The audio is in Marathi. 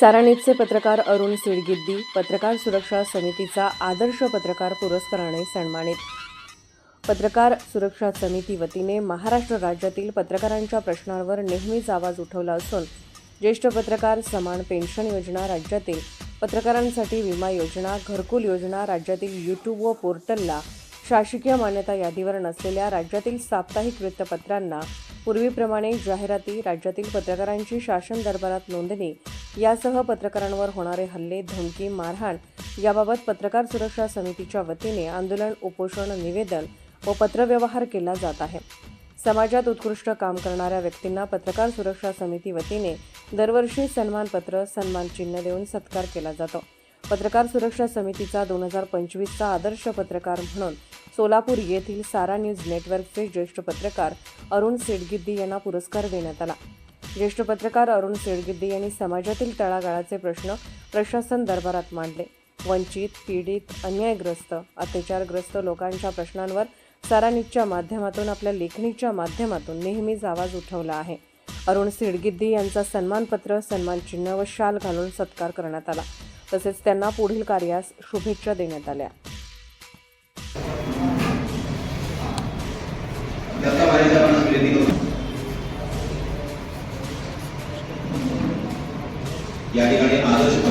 सारानीचे पत्रकार अरुण सिडगिद्दी पत्रकार सुरक्षा समितीचा आदर्श पत्रकार पुरस्काराने सन्मानित। पत्रकार सुरक्षा समिती वतीने महाराष्ट्र राज्यातील पत्रकारांच्या प्रश्नांवर नेहमीच आवाज उठवला असून ज्येष्ठ पत्रकार समान पेन्शन योजना, राज्यातील पत्रकारांसाठी विमा योजना, घरकुल योजना, राज्यातील यूट्यूब व पोर्टलला शासकीय मान्यता यादीवर नसलेल्या राज्यातील साप्ताहिक वृत्तपत्रांना पूर्वीप्रमाणे जाहिराती, राज्यातील पत्रकारांची शासन दरबारात नोंदणी यासह पत्रकारांवर होणारे हल्ले, धमकी, मारहाण याबाबत पत्रकार सुरक्षा समितीच्या वतीने आंदोलन, उपोषण, निवेदन व पत्रव्यवहार केला जात आहे। समाजात उत्कृष्ट काम करणाऱ्या व्यक्तींना पत्रकार सुरक्षा समिती वतीने दरवर्षी सन्मानपत्र, सन्मान चिन्ह देऊन सत्कार केला जातो। पत्रकार सुरक्षा समितीचा 2025चा आदर्श पत्रकार म्हणून सोलापूर येथील सारा न्यूज नेटवर्कचे ज्येष्ठ पत्रकार अरुण सिडगिद्दी यांना पुरस्कार देण्यात आला। ज्येष्ठ पत्रकार अरुण सिडगिद्दी यांनी समाजातील तळागाळाचे प्रश्न प्रशासन दरबारात मांडले। वंचित, पीडित, अन्यायग्रस्त, अत्याचारग्रस्त लोकांच्या प्रश्नांवर सारा न्यूजच्या माध्यमातून, आपल्या लेखणीच्या माध्यमातून नेहमीच आवाज उठवला आहे। अरुण सिडगिद्दी यांचा सन्मानपत्र, सन्मान चिन्ह व शाल घालून सत्कार करण्यात आला। तसेच त्यांना पुढील कार्यास शुभेच्छा देण्यात आल्या। या ठिकाणी आदर्श